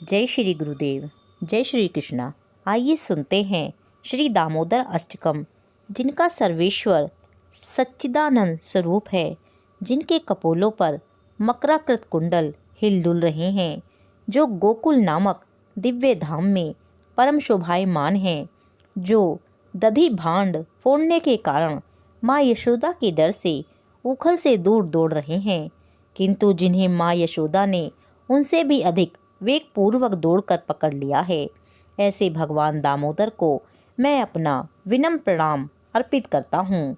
जय श्री गुरुदेव, जय श्री कृष्णा। आइए सुनते हैं श्री दामोदर अष्टकम, जिनका सर्वेश्वर सच्चिदानंद स्वरूप है, जिनके कपोलों पर मकराकृत कुंडल हिलडुल रहे हैं, जो गोकुल नामक दिव्य धाम में परम शोभायमान हैं, जो दधी भांड फोड़ने के कारण माँ यशोदा के डर से उखल से दूर दौड़ रहे हैं, किंतु जिन्हें माँ यशोदा ने उनसे भी अधिक वेगपूर्वक दौड़कर पकड़ लिया है, ऐसे भगवान दामोदर को मैं अपना विनम्र प्रणाम अर्पित करता हूँ।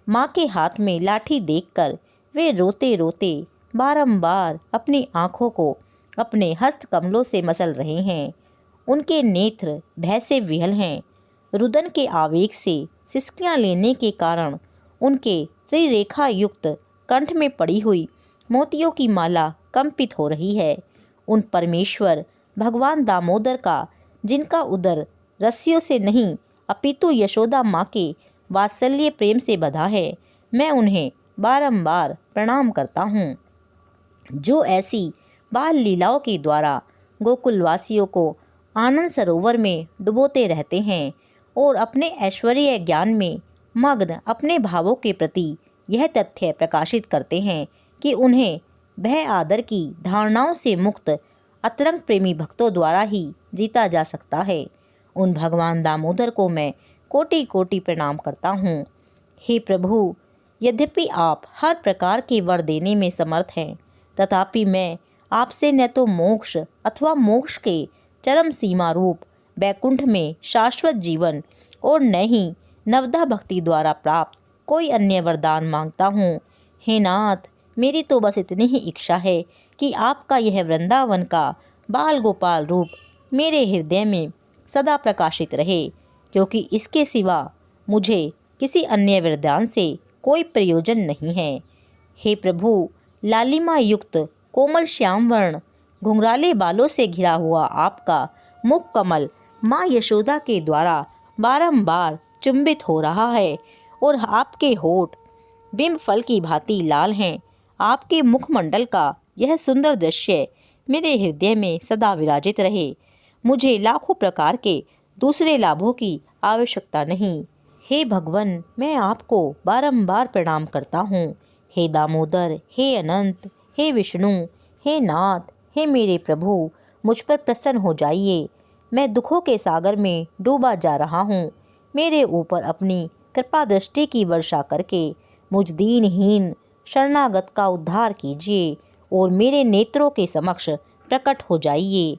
माँ के हाथ में लाठी देखकर वे रोते रोते बारंबार अपनी आँखों को अपने हस्त कमलों से मसल रहे हैं। उनके नेत्र भय से विहल हैं। रुदन के आवेग से सिसकियाँ लेने के कारण उनके त्रिरेखा युक्त कंठ में पड़ी हुई मोतियों की माला कंपित हो रही है। उन परमेश्वर भगवान दामोदर का, जिनका उदर रस्सियों से नहीं अपितु यशोदा माँ के वात्सल्य प्रेम से बंधा है, मैं उन्हें बारंबार प्रणाम करता हूँ, जो ऐसी बाल लीलाओं के द्वारा गोकुलवासियों को आनंद सरोवर में डुबोते रहते हैं और अपने ऐश्वर्य ज्ञान में मग्न अपने भावों के प्रति यह तथ्य प्रकाशित करते हैं कि उन्हें भय आदर की धारणाओं से मुक्त अतरंग प्रेमी भक्तों द्वारा ही जीता जा सकता है। उन भगवान दामोदर को मैं कोटि कोटि प्रणाम करता हूँ। हे प्रभु, यद्यपि आप हर प्रकार के वर देने में समर्थ हैं, तथापि मैं आपसे न तो मोक्ष अथवा मोक्ष के चरम सीमा रूप बैकुंठ में शाश्वत जीवन और न ही नवदा भक्ति द्वारा प्राप्त कोई अन्य वरदान मांगता हूँ। हे नाथ, मेरी तो बस इतनी ही इच्छा है कि आपका यह वृंदावन का बाल गोपाल रूप मेरे हृदय में सदा प्रकाशित रहे, क्योंकि इसके सिवा मुझे किसी अन्य वरदान से कोई प्रयोजन नहीं है। हे प्रभु, लालिमा युक्त कोमल श्याम वर्ण घुंघराले बालों से घिरा हुआ आपका मुख कमल माँ यशोदा के द्वारा बारंबार चुंबित हो रहा है और आपके होठ बिंब फल की भांति लाल हैं। आपके मुखमंडल का यह सुंदर दृश्य मेरे हृदय में सदा विराजित रहे। मुझे लाखों प्रकार के दूसरे लाभों की आवश्यकता नहीं। हे भगवन, मैं आपको बारंबार प्रणाम करता हूँ। हे दामोदर, हे अनंत, हे विष्णु, हे नाथ, हे मेरे प्रभु, मुझ पर प्रसन्न हो जाइए। मैं दुखों के सागर में डूबा जा रहा हूँ। मेरे ऊपर अपनी कृपा दृष्टि की वर्षा करके मुझ दीनहीन शरणागत का उद्धार कीजिए और मेरे नेत्रों के समक्ष प्रकट हो जाइए।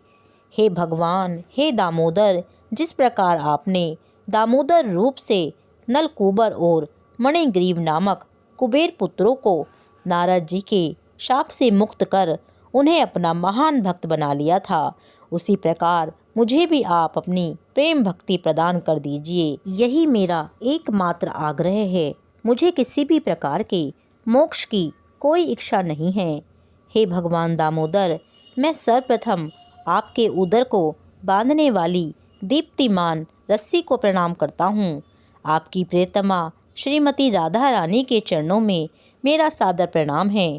हे भगवान, हे दामोदर, जिस प्रकार आपने दामोदर रूप से नलकूबर और मणिग्रीव नामक कुबेर पुत्रों को नारद जी के शाप से मुक्त कर उन्हें अपना महान भक्त बना लिया था, उसी प्रकार मुझे भी आप अपनी प्रेम भक्ति प्रदान कर दीजिए। यही मेरा एकमात्र आग्रह है। मुझे किसी भी प्रकार के मोक्ष की कोई इच्छा नहीं है। हे भगवान दामोदर, मैं सर्वप्रथम आपके उदर को बांधने वाली दीप्तिमान रस्सी को प्रणाम करता हूँ। आपकी प्रियतमा श्रीमती राधा रानी के चरणों में मेरा सादर प्रणाम है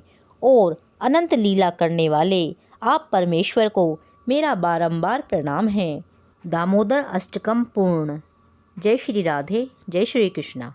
और अनंत लीला करने वाले आप परमेश्वर को मेरा बारंबार प्रणाम है। दामोदर अष्टकम पूर्ण। जय श्री राधे, जय श्री कृष्णा।